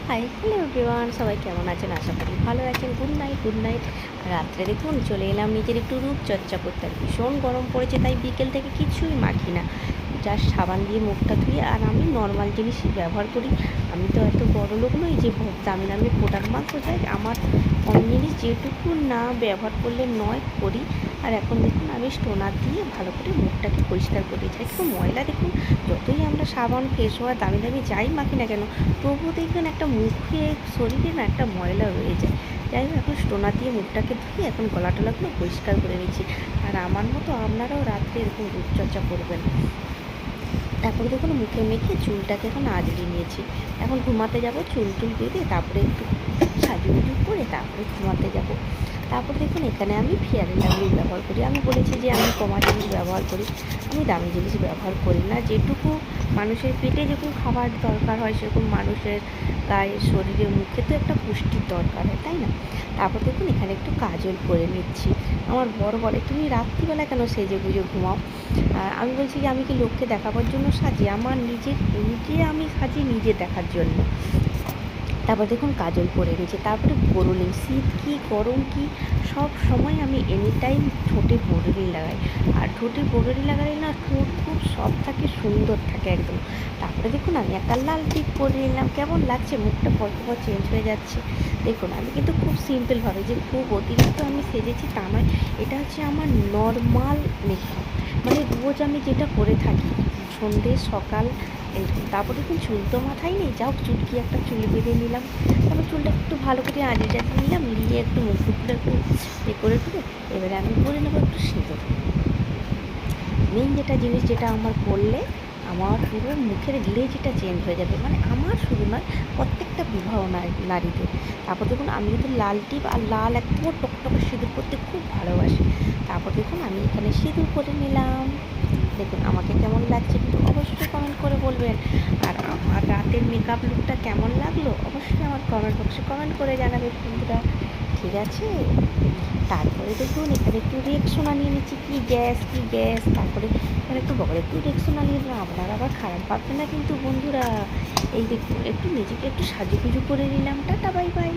Hi hello everyone, সবাই কেমন আছেন? আশা করি ভালো আছেন। Good night, good night. রাত্রে দেখুন চলে এলাম নিজের একটু রূপচর্চা করতে। আর ভীষণ গরম পড়েছে, তাই বিকেল থেকে কিছুই মাখি না, জাস্ট সাবান দিয়ে মুখটা ধুয়ে। আর আমি নর্মাল জিনিস ব্যবহার করি। আমি তো এত বড় লোক নই যে দামি দামি প্রোডাক্ট মাখবো। যাই আমার কম জিনিস যেটুকু না ব্যবহার করলে নয় করি। আর এখন দেখুন আমি টোনার দিয়ে ভালো করে মুখটাকে পরিষ্কার করে চাই। একটু ময়লা দেখুন, যতই আমরা সাবান ফেস ওয়াশ দামি দামি যাই মাখি না কেন, তবুও দেখবেন একটা মুখে শরীরে না একটা ময়লা রয়ে যায়। যাই হোক, এখন টোনার দিয়ে মুখটাকে ধুয়ে এখন গলা টলাগুলো পরিষ্কার করে নিচ্ছি। আর আমার মতো আপনারাও রাত্রে এরকম রূপচর্চা করবেন। তারপরে দেখুন মুখে মেখে চুলটাকে এখন আঁচড়িয়ে নিয়েছি। এখন ঘুমাতে যাব, চুল টুল বেঁধে তারপরে একটু সাজুগুজু করে তারপরে ঘুমাতে যাব। তারপর দেখুন এখানে আমি ফেয়ার অ্যান্ড লাভলি ব্যবহার করি। আমি বলেছি যে আমি কমা জিনিস ব্যবহার করি, আমি দামি জিনিস ব্যবহার করি না। যেটুকু মানুষের পেটে যেরকম খাবার দরকার হয়, সেরকম মানুষের গায়ে শরীরে মুখে তো একটা পুষ্টির দরকার হয়, তাই না? তারপর দেখুন এখানে একটু কাজল করে নিচ্ছি। আমার বড় বলে, তুমি রাত্রিবেলা কেন সেজে গুজে ঘুমাও? আমি বলছি যে আমি কি লোককে দেখাবার জন্য সাজি? আমার নিজে আমি সাজি নিজে দেখার জন্য। তারপর দেখুন কাজল পরে নিয়েছে, তারপরে বোরোলিন। শীত কি গরম কি, সব সময় আমি এনি টাইম ঠোঁটে বোরোলিন লাগাই। আর ঠোঁটে বোরোলিন লাগালে না ঠোঁট খুব সফট থাকে, সুন্দর থাকে একদম। তারপরে দেখুন আমি একটা লাল টিপ পরে নিলাম। কেমন লাগছে? মুখটা পর পর চেঞ্জ হয়ে যাচ্ছে। দেখুন আমি কিন্তু খুব সিম্পলভাবে, যে খুব অতিরিক্ত আমি সেজেছি তা নয়। এটা হচ্ছে আমার নর্মাল মেকআপ, মানে রোজ আমি যেটা করে থাকি, সন্ধে সকাল এরকম। তারপর দেখুন চুল তো মাথায় নেই, যাও চুটকি একটা চুল বেঁধে নিলাম। তারপর চুলটা একটু ভালো করে আঁচড়ে টাচড়ে নিলাম, নিয়ে একটু মুখ টুকটা একটু করে টুকে এবারে আমি পরে নেবো একটু সিঁদুর। মেন যেটা জিনিস, যেটা আমার পরলে আমার পুরো মুখের গ্লেজটা চেঞ্জ হয়ে যাবে, মানে আমার শুধু নয়, প্রত্যেকটা বিবাহ নারীদের। তারপর দেখুন আমি কিন্তু লাল টিপ আর লাল একদম টকটকে সিঁদুর করতে খুব ভালোবাসি। তারপর দেখুন আমি এখানে সিঁদুর করে নিলাম। দেখুন আমাকে কেমন লাগছে কিন্তু অবশ্যই কমেন্ট করে বলবেন। আর আমার রাতের মেকআপ লুকটা কেমন লাগলো অবশ্যই আমার কমেন্ট বক্সে কমেন্ট করে জানাবে বন্ধুরা, ঠিক আছে? তারপরে দেখুন এখানে একটু রেক্সোনা নিয়ে নিচ্ছি। কী গ্যাস, কী গ্যাস! তারপরে এখানে একটু বড় একটু রেক্সোনা নিয়ে নিলাম। আপনারা আবার খারাপ ভাববেন না কিন্তু বন্ধুরা। এই দেখুন একটু নিজেকে একটু সাজুগুজু করে নিলাম। Tata, bye bye.